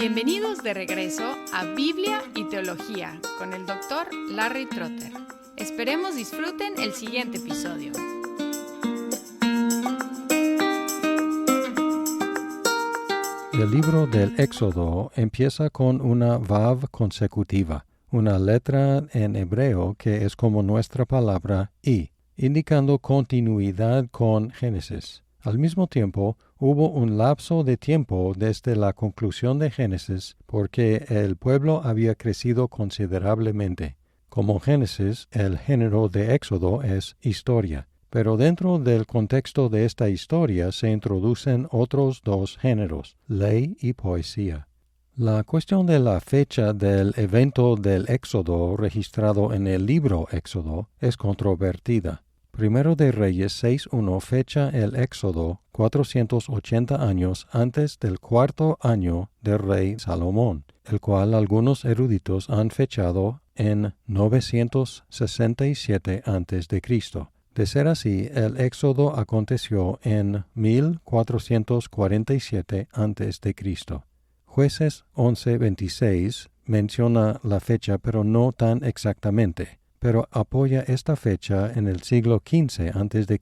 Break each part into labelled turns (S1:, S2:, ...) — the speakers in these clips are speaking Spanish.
S1: Bienvenidos de regreso a Biblia y Teología con el Dr. Larry Trotter. Esperemos disfruten el siguiente episodio.
S2: El libro del Éxodo empieza con una vav consecutiva, una letra en hebreo que es como nuestra palabra i, indicando continuidad con Génesis. Al mismo tiempo, hubo un lapso de tiempo desde la conclusión de Génesis porque el pueblo había crecido considerablemente. Como Génesis, el género de Éxodo es historia, pero dentro del contexto de esta historia se introducen otros dos géneros, ley y poesía. La cuestión de la fecha del evento del Éxodo registrado en el libro Éxodo es controvertida. Primero de Reyes 6.1 fecha el Éxodo 480 años antes del cuarto año del rey Salomón, el cual algunos eruditos han fechado en 967 a.C. De ser así, el Éxodo aconteció en 1447 a.C. Jueces 11:26 menciona la fecha, pero no tan exactamente, pero apoya esta fecha en el siglo XV a.C.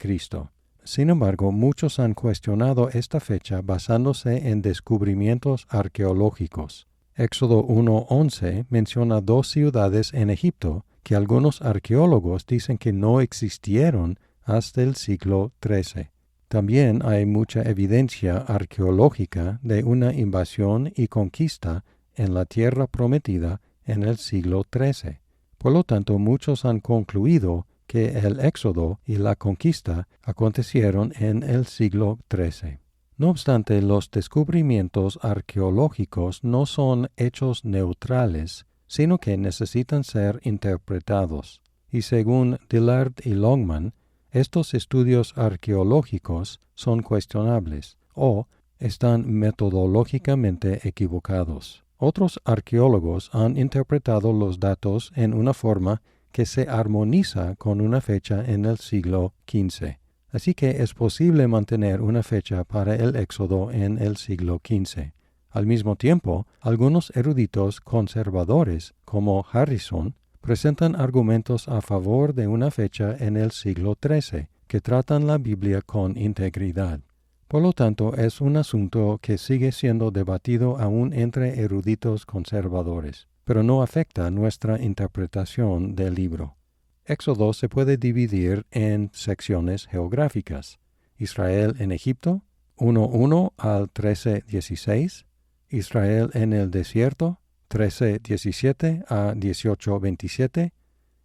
S2: Sin embargo, muchos han cuestionado esta fecha basándose en descubrimientos arqueológicos. Éxodo 1:11 menciona dos ciudades en Egipto que algunos arqueólogos dicen que no existieron hasta el siglo XIII. También hay mucha evidencia arqueológica de una invasión y conquista en la tierra prometida en el siglo XIII. Por lo tanto, muchos han concluido que el éxodo y la conquista acontecieron en el siglo XIII. No obstante, los descubrimientos arqueológicos no son hechos neutrales, sino que necesitan ser interpretados. Y según Dillard y Longman, estos estudios arqueológicos son cuestionables o están metodológicamente equivocados. Otros arqueólogos han interpretado los datos en una forma que se armoniza con una fecha en el siglo XV. Así que es posible mantener una fecha para el Éxodo en el siglo XV. Al mismo tiempo, algunos eruditos conservadores, como Harrison, presentan argumentos a favor de una fecha en el siglo XIII, que tratan la Biblia con integridad. Por lo tanto, es un asunto que sigue siendo debatido aún entre eruditos conservadores, pero no afecta nuestra interpretación del libro. Éxodo se puede dividir en secciones geográficas. Israel en Egipto, 1:1 al 13:16. Israel en el desierto, 13:17 a 18:27.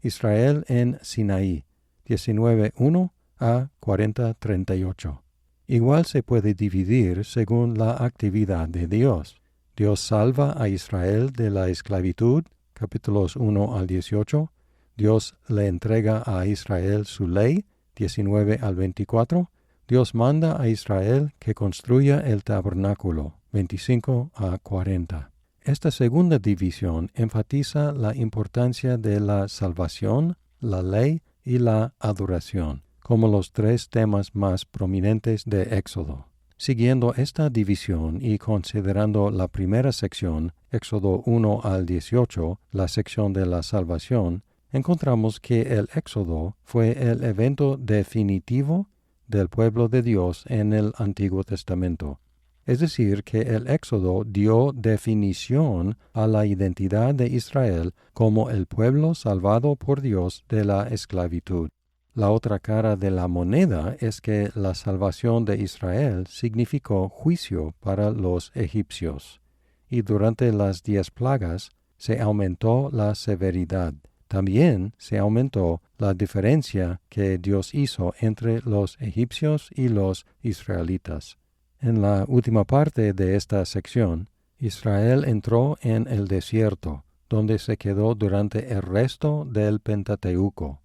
S2: Israel en Sinaí, 19:1 a 40:38. Igual se puede dividir según la actividad de Dios. Dios salva a Israel de la esclavitud, capítulos 1 al 18. Dios le entrega a Israel su ley, 19 al 24. Dios manda a Israel que construya el tabernáculo, 25 a 40. Esta segunda división enfatiza la importancia de la salvación, la ley y la adoración, como los tres temas más prominentes de Éxodo. Siguiendo esta división y considerando la primera sección, Éxodo 1 al 18, la sección de la salvación, encontramos que el Éxodo fue el evento definitivo del pueblo de Dios en el Antiguo Testamento. Es decir, que el Éxodo dio definición a la identidad de Israel como el pueblo salvado por Dios de la esclavitud. La otra cara de la moneda es que la salvación de Israel significó juicio para los egipcios, y durante las 10 plagas se aumentó la severidad. También se aumentó la diferencia que Dios hizo entre los egipcios y los israelitas. En la última parte de esta sección, Israel entró en el desierto, donde se quedó durante el resto del Pentateuco.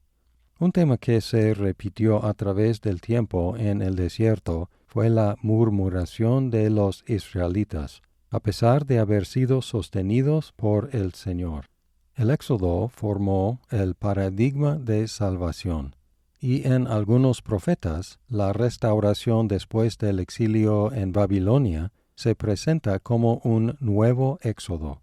S2: Un tema que se repitió a través del tiempo en el desierto fue la murmuración de los israelitas, a pesar de haber sido sostenidos por el Señor. El Éxodo formó el paradigma de salvación, y en algunos profetas, la restauración después del exilio en Babilonia se presenta como un nuevo éxodo.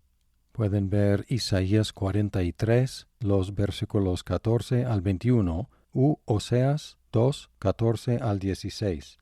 S2: Pueden ver Isaías 43, los versículos 14 al 21, u Oseas 2, 14 al 16.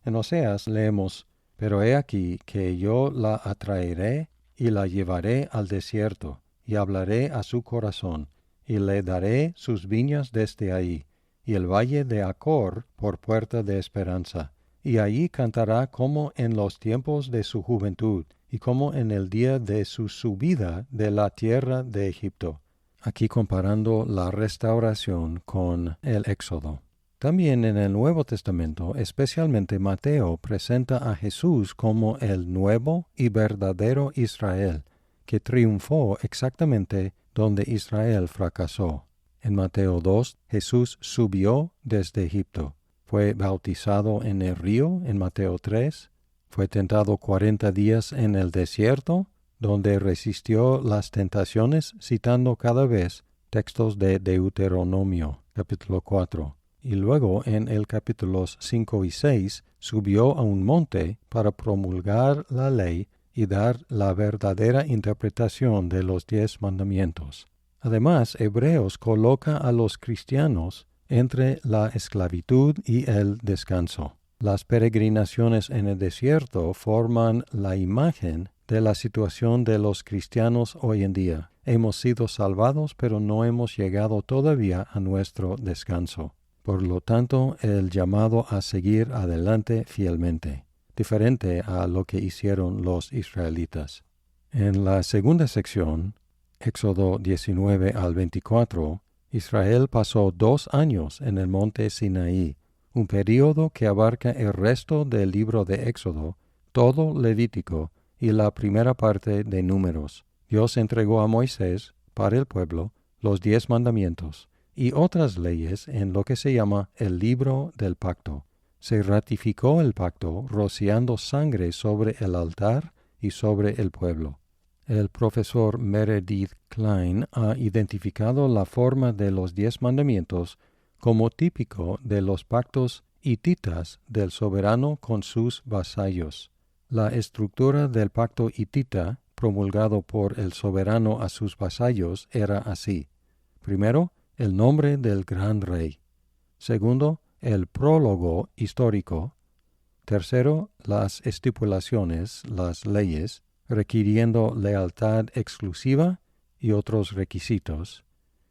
S2: En Oseas leemos: «Pero he aquí que yo la atraeré y la llevaré al desierto, y hablaré a su corazón, y le daré sus viñas desde ahí, y el valle de Acor por puerta de esperanza. Y allí cantará como en los tiempos de su juventud, y como en el día de su subida de la tierra de Egipto». Aquí comparando la restauración con el éxodo. También en el Nuevo Testamento, especialmente Mateo presenta a Jesús como el nuevo y verdadero Israel, que triunfó exactamente donde Israel fracasó. En Mateo 2, Jesús subió desde Egipto. Fue bautizado en el río en Mateo 3. Fue tentado 40 días en el desierto, donde resistió las tentaciones citando cada vez textos de Deuteronomio, capítulo 4. Y luego en el capítulos 5 y 6 subió a un monte para promulgar la ley y dar la verdadera interpretación de los 10 mandamientos. Además, Hebreos coloca a los cristianos entre la esclavitud y el descanso. Las peregrinaciones en el desierto forman la imagen de la situación de los cristianos hoy en día. Hemos sido salvados, pero no hemos llegado todavía a nuestro descanso. Por lo tanto, el llamado a seguir adelante fielmente, diferente a lo que hicieron los israelitas. En la segunda sección, Éxodo 19 al 24, Israel pasó 2 años en el monte Sinaí, un período que abarca el resto del libro de Éxodo, todo Levítico y la primera parte de Números. Dios entregó a Moisés, para el pueblo, los 10 mandamientos y otras leyes en lo que se llama el libro del pacto. Se ratificó el pacto rociando sangre sobre el altar y sobre el pueblo. El profesor Meredith Kline ha identificado la forma de los 10 mandamientos como típico de los pactos hititas del soberano con sus vasallos. La estructura del pacto hitita, promulgado por el soberano a sus vasallos, era así. Primero, el nombre del gran rey. Segundo, el prólogo histórico. Tercero, las estipulaciones, las leyes, requiriendo lealtad exclusiva y otros requisitos.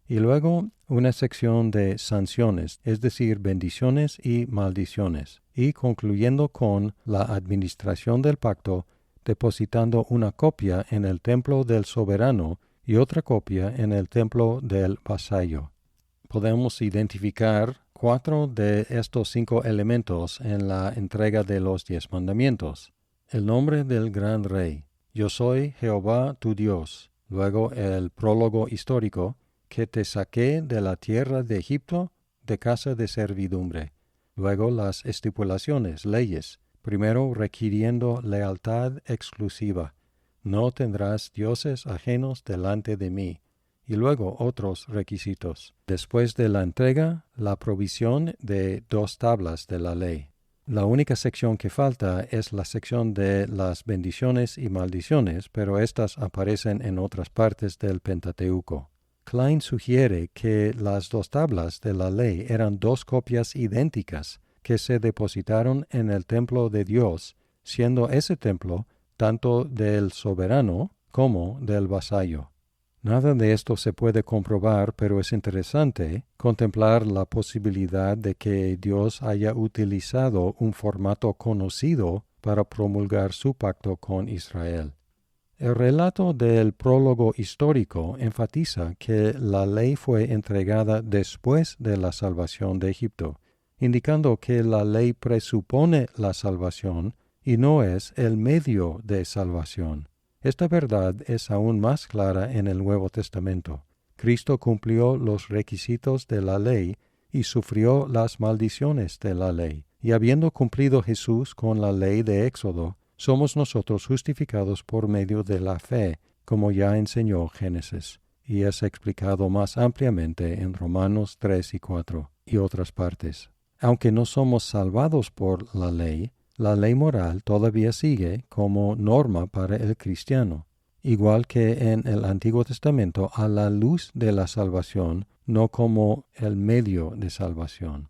S2: Y luego una sección de sanciones, es decir, bendiciones y maldiciones, y concluyendo con la administración del pacto, depositando una copia en el templo del soberano y otra copia en el templo del vasallo. Podemos identificar 4 de estos 5 elementos en la entrega de los 10 mandamientos. El nombre del gran rey. Yo soy Jehová tu Dios. Luego el prólogo histórico, que te saqué de la tierra de Egipto, de casa de servidumbre. Luego las estipulaciones, leyes, primero requiriendo lealtad exclusiva. No tendrás dioses ajenos delante de mí. Y luego otros requisitos. Después de la entrega, la provisión de 2 tablas de la ley. La única sección que falta es la sección de las bendiciones y maldiciones, pero estas aparecen en otras partes del Pentateuco. Kline sugiere que las 2 tablas de la ley eran 2 copias idénticas que se depositaron en el templo de Dios, siendo ese templo tanto del soberano como del vasallo. Nada de esto se puede comprobar, pero es interesante contemplar la posibilidad de que Dios haya utilizado un formato conocido para promulgar su pacto con Israel. El relato del prólogo histórico enfatiza que la ley fue entregada después de la salvación de Egipto, indicando que la ley presupone la salvación y no es el medio de salvación. Esta verdad es aún más clara en el Nuevo Testamento. Cristo cumplió los requisitos de la ley y sufrió las maldiciones de la ley. Y habiendo cumplido Jesús con la ley de Éxodo, somos nosotros justificados por medio de la fe, como ya enseñó Génesis, y es explicado más ampliamente en Romanos 3 y 4 y otras partes. Aunque no somos salvados por la ley, La ley moral todavía sigue como norma para el cristiano, igual que en el Antiguo Testamento, a la luz de la salvación, no como el medio de salvación.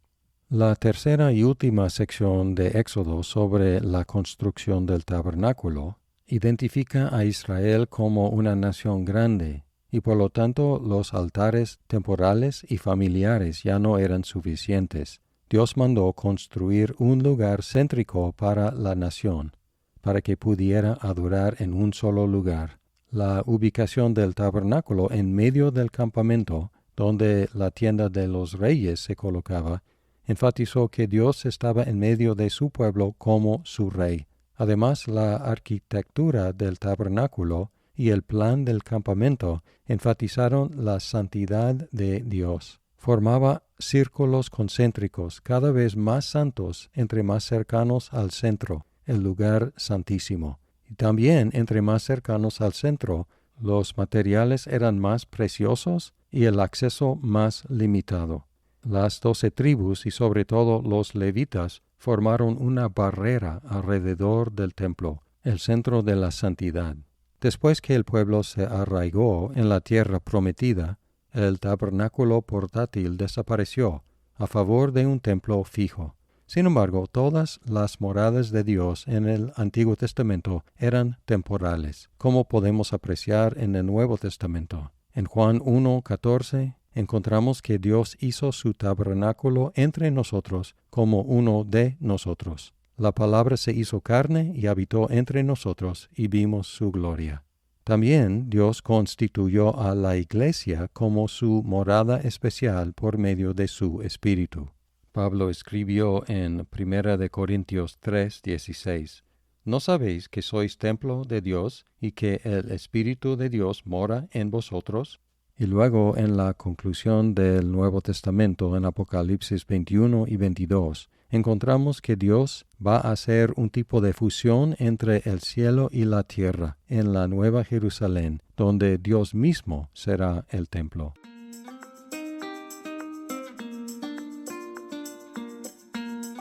S2: La tercera y última sección de Éxodo sobre la construcción del tabernáculo identifica a Israel como una nación grande, y por lo tanto los altares temporales y familiares ya no eran suficientes. Dios mandó construir un lugar céntrico para la nación, para que pudiera adorar en un solo lugar. La ubicación del tabernáculo en medio del campamento, donde la tienda de los reyes se colocaba, enfatizó que Dios estaba en medio de su pueblo como su rey. Además, la arquitectura del tabernáculo y el plan del campamento enfatizaron la santidad de Dios. Formaba círculos concéntricos cada vez más santos entre más cercanos al centro, el lugar santísimo. Y también entre más cercanos al centro, los materiales eran más preciosos y el acceso más limitado. Las 12 tribus y sobre todo los levitas formaron una barrera alrededor del templo, el centro de la santidad. Después que el pueblo se arraigó en la tierra prometida, el tabernáculo portátil desapareció a favor de un templo fijo. Sin embargo, todas las moradas de Dios en el Antiguo Testamento eran temporales, como podemos apreciar en el Nuevo Testamento. En Juan 1:14 encontramos que Dios hizo su tabernáculo entre nosotros como uno de nosotros. La palabra se hizo carne y habitó entre nosotros y vimos su gloria. También Dios constituyó a la Iglesia como su morada especial por medio de su Espíritu. Pablo escribió en 1 Corintios 3:16, ¿no sabéis que sois templo de Dios y que el Espíritu de Dios mora en vosotros? Y luego en la conclusión del Nuevo Testamento, en Apocalipsis 21 y 22, encontramos que Dios va a hacer un tipo de fusión entre el cielo y la tierra en la Nueva Jerusalén, donde Dios mismo será el templo.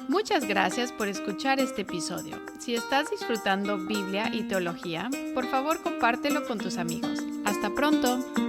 S1: Muchas gracias por escuchar este episodio. Si estás disfrutando Biblia y teología, por favor compártelo con tus amigos. ¡Hasta pronto!